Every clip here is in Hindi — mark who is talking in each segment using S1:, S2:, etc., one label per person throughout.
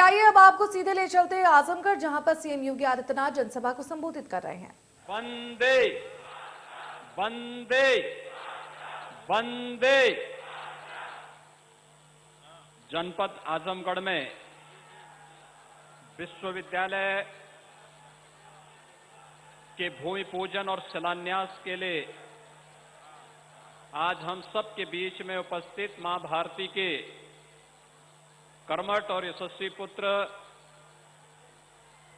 S1: आइए अब आपको सीधे ले चलते हैं आजमगढ़, जहां पर सीएम योगी आदित्यनाथ जनसभा को संबोधित कर रहे हैं।
S2: वंदे वंदे वंदे। जनपद आजमगढ़ में विश्वविद्यालय के भूमि पूजन और शिलान्यास के लिए आज हम सब के बीच में उपस्थित मां भारती के कर्मठ और यशस्वी पुत्र,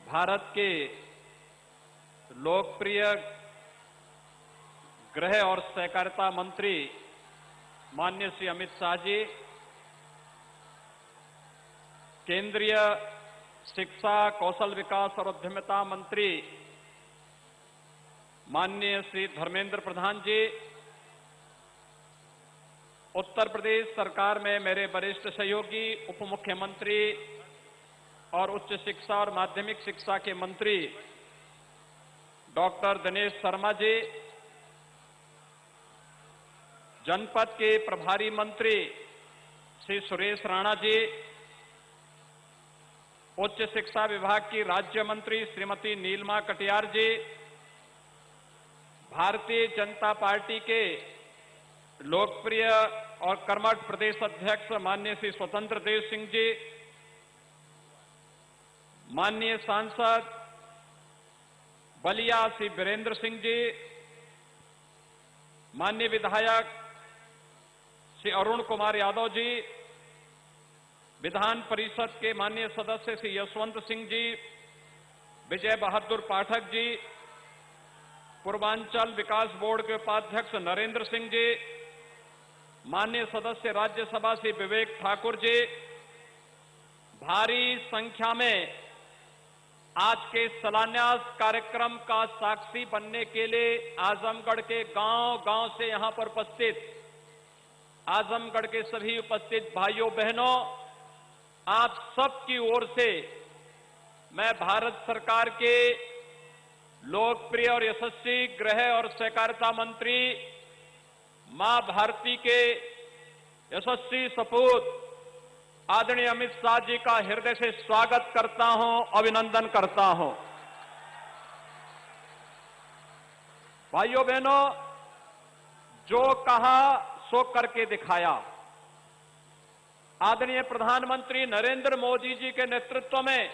S2: भारत के लोकप्रिय गृह और सहकारिता मंत्री माननीय श्री अमित शाह जी, केंद्रीय शिक्षा, कौशल विकास और उद्यमिता मंत्री माननीय श्री धर्मेंद्र प्रधान जी, उत्तर प्रदेश सरकार में मेरे वरिष्ठ सहयोगी उप मुख्यमंत्री और उच्च शिक्षा और माध्यमिक शिक्षा के मंत्री डॉक्टर दिनेश शर्मा जी, जनपद के प्रभारी मंत्री श्री सुरेश राणा जी, उच्च शिक्षा विभाग की राज्य मंत्री श्रीमती नीलमा कटियार जी, भारतीय जनता पार्टी के लोकप्रिय और कर्मठ प्रदेश अध्यक्ष माननीय श्री स्वतंत्र देव सिंह जी, माननीय सांसद बलिया श्री वीरेंद्र सिंह जी, माननीय विधायक श्री अरुण कुमार यादव जी, विधान परिषद के माननीय सदस्य श्री यशवंत सिंह जी, विजय बहादुर पाठक जी, पूर्वांचल विकास बोर्ड के उपाध्यक्ष नरेंद्र सिंह जी, माननीय सदस्य राज्यसभा श्री विवेक ठाकुर जी, भारी संख्या में आज के शिलान्यास कार्यक्रम का साक्षी बनने के लिए आजमगढ़ के गांव-गांव से यहां पर उपस्थित आजमगढ़ के सभी उपस्थित भाइयों बहनों, आप सबकी ओर से मैं भारत सरकार के लोकप्रिय और यशस्वी गृह और सहकारिता मंत्री मां भारती के यशस्वी सपूत आदरणीय अमित शाह जी का हृदय से स्वागत करता हूं, अभिनंदन करता हूं। भाइयों बहनों, जो कहा सो करके दिखाया। आदरणीय प्रधानमंत्री नरेंद्र मोदी जी के नेतृत्व में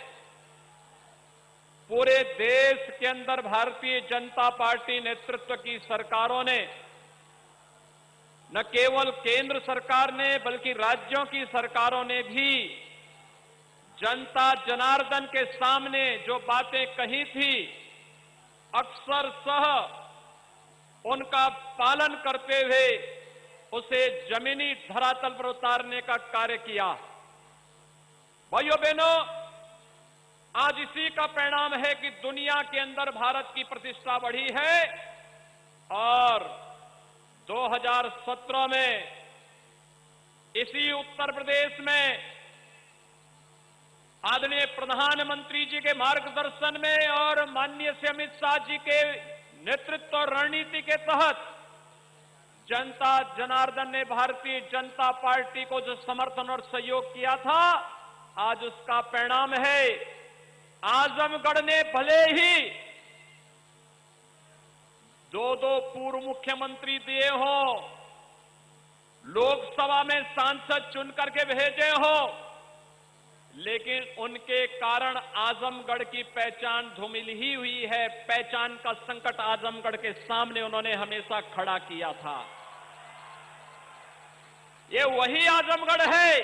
S2: पूरे देश के अंदर भारतीय जनता पार्टी नेतृत्व की सरकारों ने, न केवल केंद्र सरकार ने बल्कि राज्यों की सरकारों ने भी जनता जनार्दन के सामने जो बातें कही थी, अक्सर सह उनका पालन करते हुए उसे जमीनी धरातल पर उतारने का कार्य किया। भाइयों बहनों, आज इसी का परिणाम है कि दुनिया के अंदर भारत की प्रतिष्ठा बढ़ी है और 2017 में इसी उत्तर प्रदेश में आदरणीय प्रधानमंत्री जी के मार्गदर्शन में और माननीय श्री अमित शाह जी के नेतृत्व और रणनीति के तहत जनता जनार्दन ने भारतीय जनता पार्टी को जो समर्थन और सहयोग किया था, आज उसका परिणाम है आजमगढ़ ने भले ही दो पूर्व मुख्यमंत्री दिए हो, लोकसभा में सांसद चुन करके भेजे हो, लेकिन उनके कारण आजमगढ़ की पहचान धूमिल ही हुई है। पहचान का संकट आजमगढ़ के सामने उन्होंने हमेशा खड़ा किया था। ये वही आजमगढ़ है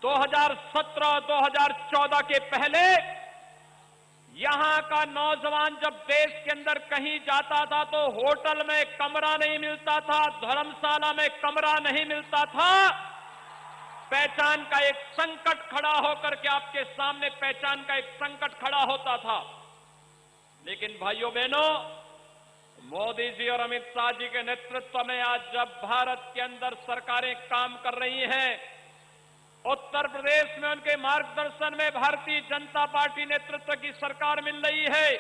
S2: 2017-2014 के पहले यहां का नौजवान जब देश के अंदर कहीं जाता था तो होटल में कमरा नहीं मिलता था, धर्मशाला में कमरा नहीं मिलता था। पहचान का एक संकट खड़ा होकर के आपके सामने पहचान का एक संकट खड़ा होता था। लेकिन भाइयों बहनों, मोदी जी और अमित शाह जी के नेतृत्व में आज जब भारत के अंदर सरकारें काम कर रही हैं, उत्तर प्रदेश में उनके मार्गदर्शन में भारतीय जनता पार्टी नेतृत्व की सरकार मिल रही है।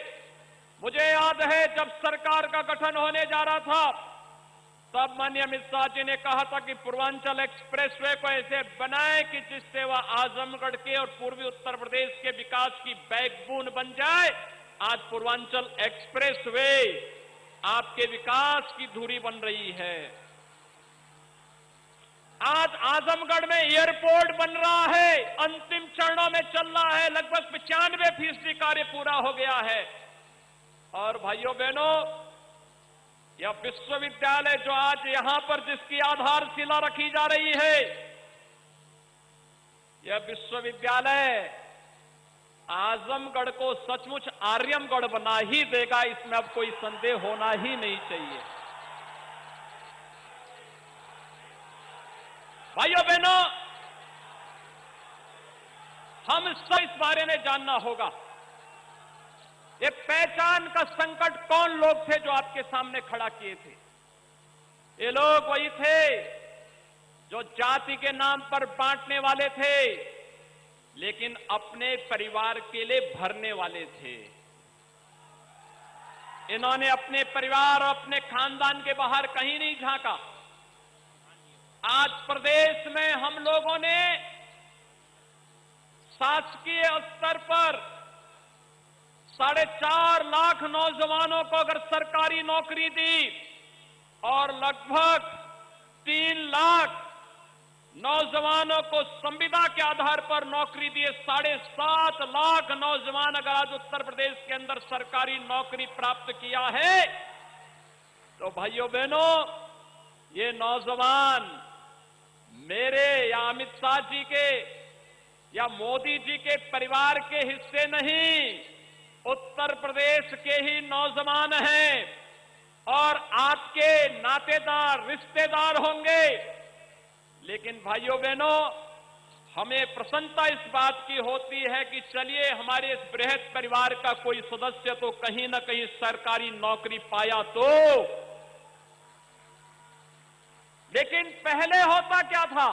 S2: मुझे याद है जब सरकार का गठन होने जा रहा था तब माननीय अमित शाह जी ने कहा था कि पूर्वांचल एक्सप्रेसवे को ऐसे बनाए कि जिससे वह आजमगढ़ के और पूर्वी उत्तर प्रदेश के विकास की बैकबोन बन जाए। आज पूर्वांचल एक्सप्रेसवे आपके विकास की धुरी बन रही है। आज आजमगढ़ में एयरपोर्ट बन रहा है, अंतिम चरणों में चल रहा है, लगभग 95% कार्य पूरा हो गया है। और भाइयों बहनों, यह विश्वविद्यालय जो आज यहां पर जिसकी आधारशिला रखी जा रही है, यह विश्वविद्यालय आजमगढ़ को सचमुच आर्यमगढ़ बना ही देगा, इसमें अब कोई संदेह होना ही नहीं चाहिए। भाइयों बहनों, हम सब इस बारे में जानना होगा, ये पहचान का संकट कौन लोग थे जो आपके सामने खड़ा किए थे। ये लोग वही थे जो जाति के नाम पर बांटने वाले थे, लेकिन अपने परिवार के लिए भरने वाले थे। इन्होंने अपने परिवार और अपने खानदान के बाहर कहीं नहीं झांका। आज प्रदेश में हम लोगों ने शासकीय स्तर पर 4.5 लाख नौजवानों को अगर सरकारी नौकरी दी और लगभग 3 लाख नौजवानों को संविदा के आधार पर नौकरी दिए, 7.5 लाख नौजवान अगर आज उत्तर प्रदेश के अंदर सरकारी नौकरी प्राप्त किया है, तो भाइयों बहनों, ये नौजवान मेरे या अमित शाह जी के या मोदी जी के परिवार के हिस्से नहीं, उत्तर प्रदेश के ही नौजवान हैं और आपके नातेदार रिश्तेदार होंगे। लेकिन भाइयों बहनों, हमें प्रसन्नता इस बात की होती है कि चलिए हमारे इस बृहद परिवार का कोई सदस्य तो कहीं ना कहीं सरकारी नौकरी पाया तो। लेकिन पहले होता क्या था,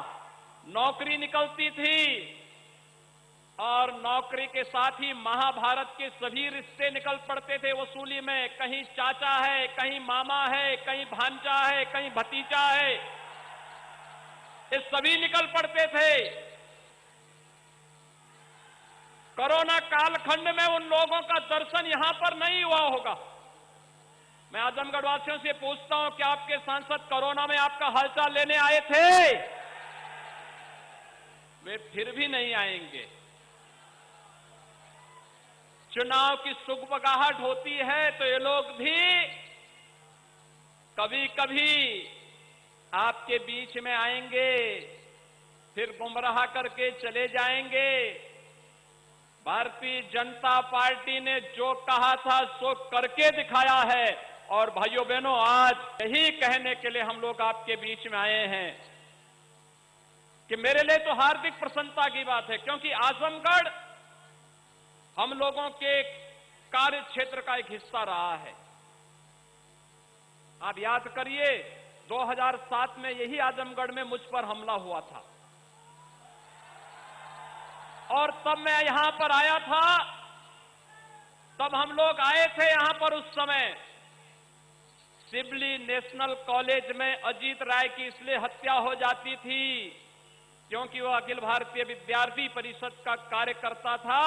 S2: नौकरी निकलती थी और नौकरी के साथ ही महाभारत के सभी रिश्ते निकल पड़ते थे वसूली में। कहीं चाचा है, कहीं मामा है, कहीं भांजा है, कहीं भतीजा है, ये सभी निकल पड़ते थे। कोरोना कालखंड में उन लोगों का दर्शन यहां पर नहीं हुआ होगा। मैं आजमगढ़ वासियों से पूछता हूं कि आपके सांसद कोरोना में आपका हालचाल लेने आए थे? वे फिर भी नहीं आएंगे। चुनाव की सुगबगाहट होती है तो ये लोग भी कभी कभी आपके बीच में आएंगे, फिर गुमराह करके चले जाएंगे। भारतीय जनता पार्टी ने जो कहा था सो करके दिखाया है। और भाइयों बहनों, आज यही कहने के लिए हम लोग आपके बीच में आए हैं कि मेरे लिए तो हार्दिक प्रसन्नता की बात है, क्योंकि आजमगढ़ हम लोगों के कार्य क्षेत्र का एक हिस्सा रहा है। आप याद करिए, 2007 में यही आजमगढ़ में मुझ पर हमला हुआ था और तब मैं यहां पर आया था। तब हम लोग आए थे यहां पर, उस समय सिबली नेशनल कॉलेज में अजीत राय की इसलिए हत्या हो जाती थी क्योंकि वह अखिल भारतीय विद्यार्थी परिषद का कार्यकर्ता था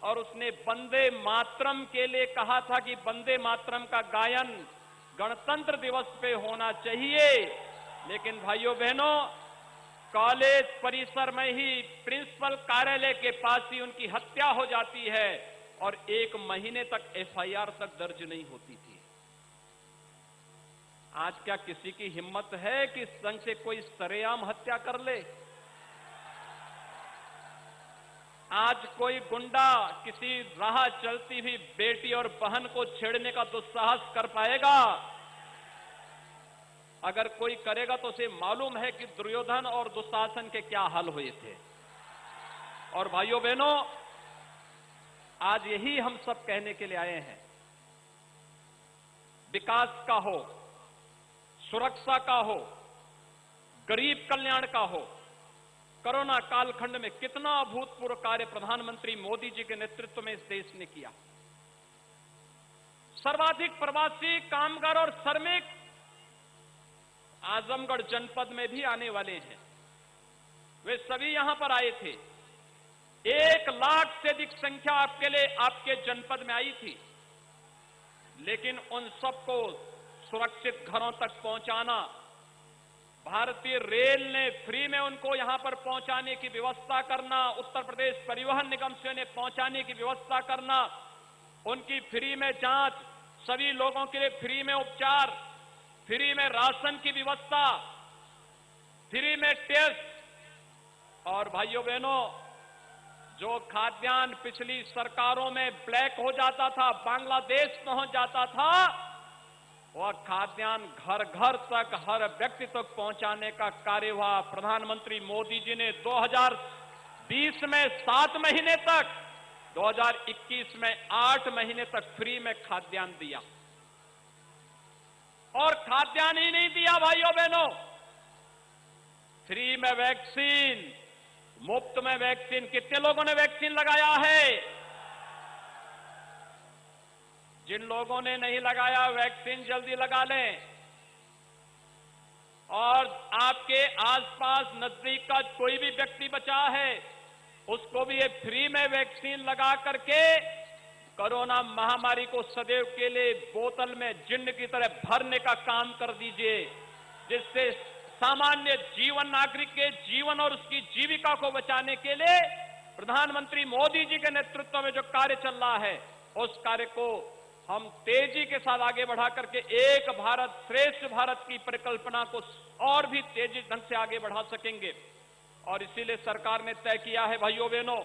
S2: और उसने वंदे मातरम के लिए कहा था कि वंदे मातरम का गायन गणतंत्र दिवस पे होना चाहिए। लेकिन भाइयों बहनों, कॉलेज परिसर में ही प्रिंसिपल कार्यालय के पास ही उनकी हत्या हो जाती है और 1 महीने तक एफआईआर तक दर्ज नहीं होती थी। आज क्या किसी की हिम्मत है कि संग से कोई सरेआम हत्या कर ले? आज कोई गुंडा किसी राह चलती हुई बेटी और बहन को छेड़ने का दुस्साहस कर पाएगा? अगर कोई करेगा तो उसे मालूम है कि दुर्योधन और दुशासन के क्या हाल हुए थे। और भाइयों बहनों, आज यही हम सब कहने के लिए आए हैं। विकास का हो, सुरक्षा का हो, गरीब कल्याण का हो, कोरोना कालखंड में कितना अभूतपूर्व कार्य प्रधानमंत्री मोदी जी के नेतृत्व में इस देश ने किया। सर्वाधिक प्रवासी कामगार और श्रमिक आजमगढ़ जनपद में भी आने वाले हैं। वे सभी यहां पर आए थे। 1 लाख से अधिक संख्या आपके जनपद में आई थी। लेकिन उन सबको सुरक्षित घरों तक पहुंचाना, भारतीय रेल ने फ्री में उनको यहां पर पहुंचाने की व्यवस्था करना, उत्तर प्रदेश परिवहन निगम से उन्हें पहुंचाने की व्यवस्था करना, उनकी फ्री में जांच, सभी लोगों के लिए फ्री में उपचार, फ्री में राशन की व्यवस्था, फ्री में टेस्ट। और भाइयों बहनों, जो खाद्यान्न पिछली सरकारों में ब्लैक हो जाता था, बांग्लादेश पहुंच जाता था, वह खाद्यान्न घर घर तक, हर व्यक्ति तक पहुंचाने का कार्यभार प्रधानमंत्री मोदी जी ने 2020 में 7 महीने तक, 2021 में 8 महीने तक फ्री में खाद्यान्न दिया। और खाद्यान्न ही नहीं दिया भाइयों बहनों, फ्री में वैक्सीन, मुफ्त में वैक्सीन। कितने लोगों ने वैक्सीन लगाया है? जिन लोगों ने नहीं लगाया, वैक्सीन जल्दी लगा लें। और आपके आसपास नजदीक का कोई भी व्यक्ति बचा है, उसको भी ये फ्री में वैक्सीन लगा करके कोरोना महामारी को सदैव के लिए बोतल में जिन्न की तरह भरने का काम कर दीजिए, जिससे सामान्य जीवन, नागरिक के जीवन और उसकी जीविका को बचाने के लिए प्रधानमंत्री मोदी जी के नेतृत्व में जो कार्य चल रहा है, उस कार्य को हम तेजी के साथ आगे बढ़ा करके एक भारत श्रेष्ठ भारत की परिकल्पना को और भी तेजी ढंग से आगे बढ़ा सकेंगे। और इसीलिए सरकार ने तय किया है भाइयों बहनों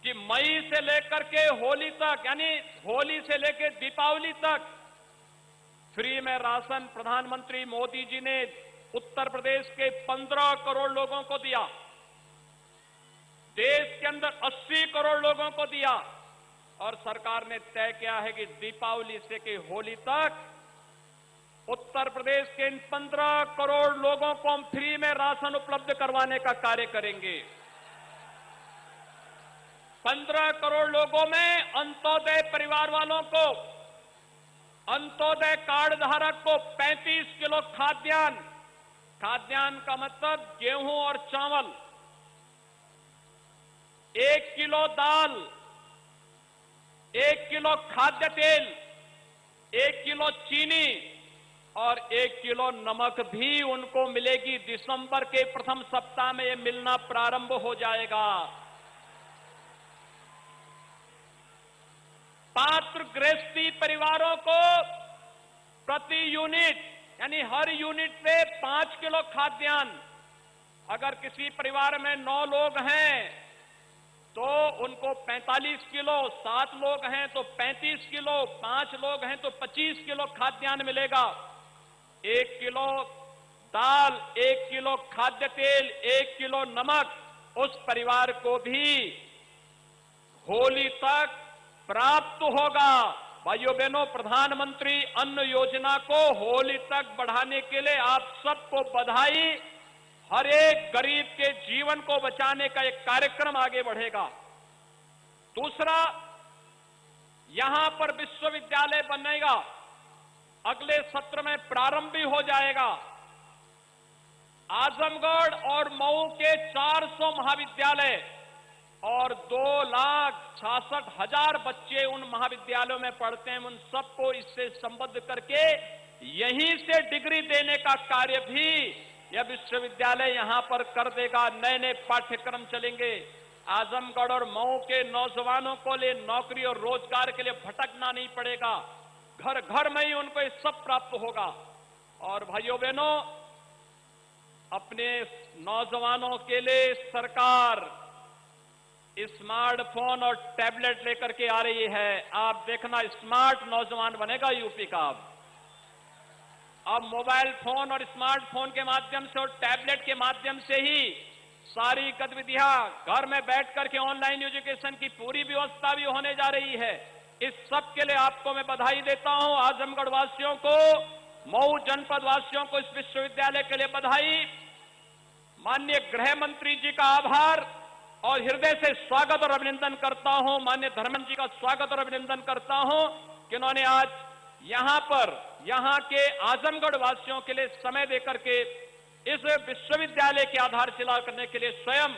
S2: कि मई से लेकर के होली तक, यानी होली से लेकर दीपावली तक फ्री में राशन प्रधानमंत्री मोदी जी ने उत्तर प्रदेश के 15 करोड़ लोगों को दिया, देश के अंदर 80 करोड़ लोगों को दिया। और सरकार ने तय किया है कि दीपावली से के होली तक उत्तर प्रदेश के इन 15 करोड़ लोगों को हम फ्री में राशन उपलब्ध करवाने का कार्य करेंगे। 15 करोड़ लोगों में अंत्योदय परिवार वालों को, अंत्योदय कार्ड धारक को 35 किलो खाद्यान्न, खाद्यान्न का मतलब गेहूं और चावल, 1 किलो दाल, 1 किलो खाद्य तेल, 1 किलो चीनी और 1 किलो नमक भी उनको मिलेगी। दिसंबर के प्रथम सप्ताह में यह मिलना प्रारंभ हो जाएगा। पात्र गृहस्थी परिवारों को प्रति यूनिट, यानी हर यूनिट पे 5 किलो खाद्यान्न। अगर किसी परिवार में 9 लोग हैं तो उनको 45 किलो, 7 लोग हैं तो 35 किलो, 5 लोग हैं तो 25 किलो खाद्यान्न मिलेगा। 1 किलो दाल, 1 किलो खाद्य तेल, 1 किलो नमक उस परिवार को भी होली तक प्राप्त होगा। भाइयों बहनों, प्रधानमंत्री अन्न योजना को होली तक बढ़ाने के लिए आप सबको बधाई। हर एक गरीब के जीवन को बचाने का एक कार्यक्रम आगे बढ़ेगा। दूसरा, यहां पर विश्वविद्यालय बनेगा, अगले सत्र में प्रारंभ भी हो जाएगा। आजमगढ़ और मऊ के 400 महाविद्यालय और 2,66,000 बच्चे उन महाविद्यालयों में पढ़ते हैं, उन सबको इससे संबद्ध करके यहीं से डिग्री देने का कार्य भी यह विश्वविद्यालय यहां पर कर देगा। नए नए पाठ्यक्रम चलेंगे। आजमगढ़ और मऊ के नौजवानों को लिए नौकरी और रोजगार के लिए भटकना नहीं पड़ेगा, घर घर में ही उनको ये सब प्राप्त होगा। और भाइयों बहनों, अपने नौजवानों के लिए सरकार स्मार्टफोन और टैबलेट लेकर के आ रही है। आप देखना, स्मार्ट नौजवान बनेगा यूपी का। अब मोबाइल फोन और स्मार्टफोन के माध्यम से और टैबलेट के माध्यम से ही सारी गतिविधियां घर में बैठ करके ऑनलाइन एजुकेशन की पूरी व्यवस्था भी होने जा रही है। इस सब के लिए आपको मैं बधाई देता हूं। आजमगढ़ वासियों को, मऊ जनपद वासियों को इस विश्वविद्यालय के लिए बधाई। माननीय गृह मंत्री जी का आभार और हृदय से स्वागत और अभिनंदन करता हूं। माननीय धर्मेंद्र जी का स्वागत और अभिनंदन करता हूं कि उन्होंने आज यहां पर यहां के आजमगढ़ वासियों के लिए समय देकर के इस विश्वविद्यालय की आधारशिला करने के लिए स्वयं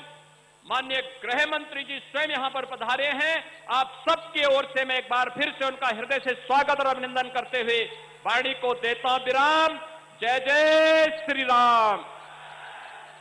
S2: माननीय गृह मंत्री जी स्वयं यहां पर पधारे हैं। आप सबकी ओर से मैं एक बार फिर से उनका हृदय से स्वागत और अभिनंदन करते हुए वाणी को देता हूं विराम। जय जय श्री राम।